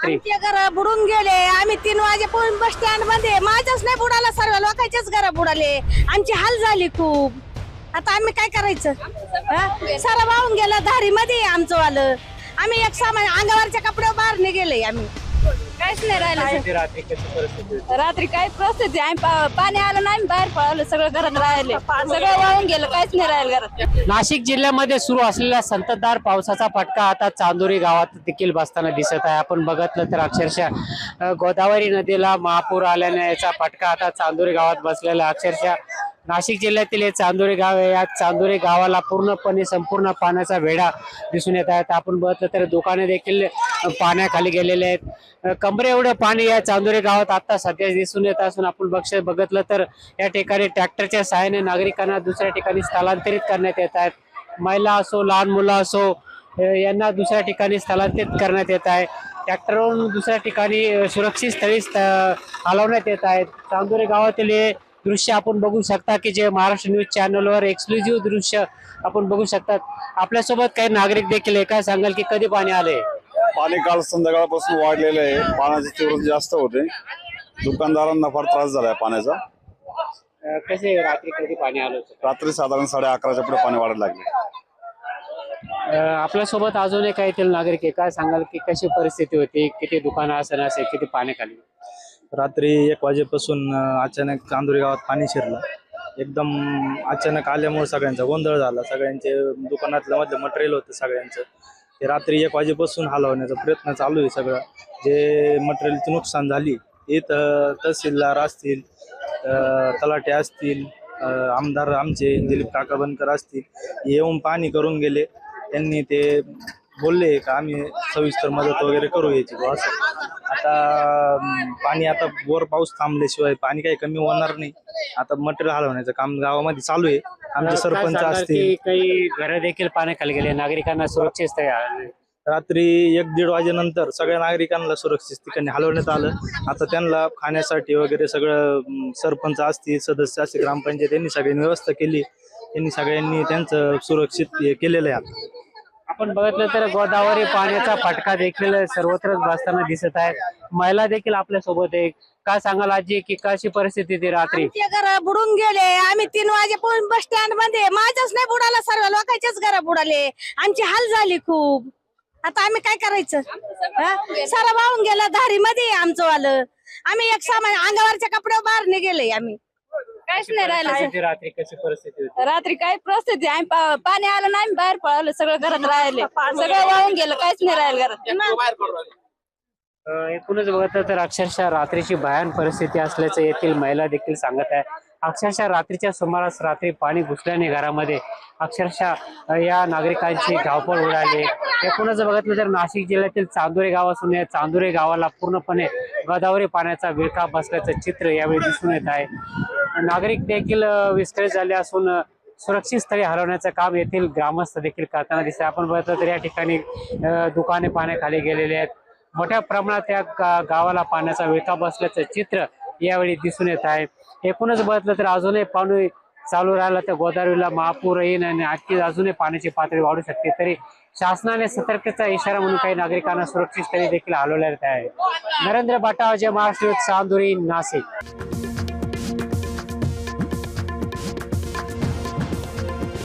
रात्री? घर बुडून गेले. आम्ही 3 वाजेपर्यंत बस स्टँड मध्ये, माझ्याच नाही बुडाला, सर्व लोकांचेच घर बुडाले. आमची हाल झाली खूप. आता आम्ही काय करायचं? सारा वाहून गेला धारी मध्ये आमचं वालं. आम्ही एक सामान अंगावरच्या कपड्यावर बाहेर निघेले. आम्ही काहीच नाही राहिलं. रात्री कशी परिस्थिती होती? रात्री काय परिस्थिती, आम्ही पाणी आलं नाही, बाहेर पळालं, सगळं घरात राहिले, सगळं वाहून गेलं, काहीच नाही राहिलं घरात. नाशिक जिल्ह्यामध्ये सुरू असलेल्या संततधार पावसाचा फटका आता चांदोरी गावात देखील बसताना दिसत आहे. आपण बघितलं तर अक्षरशः गोदावरी नदीला महापूर आल्याने याचा फटका आता चांदोरी गावात बसलेला. अक्षरशः नाशिक जिल्ह्यातील हे चांदोरी गाव आहे. या चांदोरी गावाला पूर्णपणे संपूर्ण पाण्याचा वेढा दिसून येत आहे. आपण बघितलं तर दुकाने देखील पाण्याखाली गेलेले आहेत. कमरे एवढं पाणी या चांदोरी गावात आता सध्या दिसून येत असून आपण बघितलं तर या ठिकाणी ट्रॅक्टरच्या सहाय्याने नागरिकांना दुसऱ्या ठिकाणी स्थलांतरित करण्यात येत आहेत. महिला असो, लहान मुलं असो, यांना दुसऱ्या ठिकाणी स्थलांतरित करण्यात येत आहे. ट्रॅक्टरवरून दुसऱ्या ठिकाणी सुरक्षित स्थळी हलवण्यात येत आहेत. चांदोरी गावातील हे दृश्य आपण बघू शकता की जे महाराष्ट्र न्यूज चॅनलवर एक्सक्लुझिव्ह दृश्य आपण बघू शकतात. आपल्यासोबत काही नागरिक देखील आहे. काय सांगाल की कधी पाणी आले? पाणी काल संध्याकाळपासून वाढलेलं आहे. पाण्याची तीव्रता जास्त होते. दुकानदारांना फार त्रास झालाय पाण्याचा. कसे रात्री कधी पाणी आलं होतं? रात्री साधारण 11:30च्या पुढे पाणी वाढायला लागले. आपल्यासोबत अजूनही काही येथील नागरिक आहे. काय सांगाल की कशी परिस्थिती होती? किती दुकानं असेल, किती पाण्याखाली? रात्री 1 वाजेपासून अचानक चांदोरी गावात पाणी शिरलं. एकदम अचानक आल्यामुळे सगळ्यांचा गोंधळ झाला. सगळ्यांचे दुकानातलं मधलं मटेरियल होतं सगळ्यांचं, ते रात्री 1 वाजेपासून हलवण्याचा प्रयत्न चालू आहे. सगळं जे मटेरियलचं नुकसान झाली इथं तहसीलदार असतील, तलाटे असतील, आमदार आमचे दिलीप काका बनकर असतील, येऊन पाणी करून गेले. त्यांनी ते बोलले का आम्ही सविस्तर मदत वगैरे करू यायची. असं आता पाणी आता वर पाऊस थांबल्याशिवाय पाणी काही कमी होणार नाही. आता मटेरियल हलवण्याचं काम गावामध्ये चालू आहे. आमचे सरपंच असतील, काही घरं देखील पाण्याखाली गेले. नागरिकांना सुरक्षित स्थळी हलवले. रात्री 1-1.5 वाजेनंतर सगळ्या नागरिकांना सुरक्षित ठिकाणी हलवण्यात आलं. आता त्यांना खाण्यासाठी वगैरे सगळं सरपंच असतील, सदस्य असतील, ग्रामपंचायत यांनी सगळ्यांनी व्यवस्था केली. त्यांनी सगळ्यांनी त्यांचं सुरक्षित केलेलं आहे. आपण बघितलं तर गोदावरी पाण्याचा फटका देखील सर्वत्र बसताना दिसत आहे. महिला देखील आपल्या सोबत आहे. काय सांगाल आजी की कशी परिस्थिती ती रात्री? घर बुडून गेले. आम्ही 3 वाजेपर्यंत बस स्टँड मध्ये, माझ्याच नाही बुडाला, सर्व लोकांचेच घर बुडाले. आमची हाल झाली खूप. आता आम्ही काय करायचं? सारा वाहून गेला धारी मध्ये आमचं वालं. आम्ही एक सामान अंगावरच्या कपड्यावर बाहेर निघेले. आम्ही काहीच नाही राहिलं. रात्री कशी परिस्थिती होती? रात्री काय परिस्थिती, आम्ही पाणी आलं नाही, बाहेर पळालं, सगळं घरात राहिले, सगळं वाहून गेलं, काहीच नाही राहिलं घरात. एकूणच बघितलं तर अक्षरशः रात्रीची भयान परिस्थिती असल्याचं येथील महिला देखील सांगत आहे. अक्षरशः रात्रीच्या सुमारास रात्री पाणी घुसल्याने घरामध्ये अक्षरशः या नागरिकांची धावपळ उडाली. एकूणच बघितलं तर नाशिक जिल्ह्यातील चांदोरी गाव असून या चांदोरी गावाला पूर्णपणे गोदावरी पाण्याचा विळखा बसल्याचं चित्र यावेळी दिसून येत आहे. नागरिक देखील विस्कळीत झाले असून सुरक्षित स्थळी हलवण्याचं काम येथील ग्रामस्थ देखील करताना दिसते. आपण बघितलं तर या ठिकाणी दुकाने पाण्याखाली गेलेले आहेत. मोठ्या प्रमाणात या गावाला पाण्याचा विळखा बसल्याचं चित्र यावेळी दिसून येत आहे. एकूणच बघितलं तर अजूनही पाणी चालू राहिला तर गोदावरीला महापूर येईल आणि आणखी अजूनही पाण्याची पातळी वाढू शकते. तरी शासनाने सतर्कतेचा इशारा म्हणून काही नागरिकांना सुरक्षित स्थळी देखील हलवण्यात आहे. नरेंद्र बाटा, महाराष्ट्र, चांदोरी, नाशिक.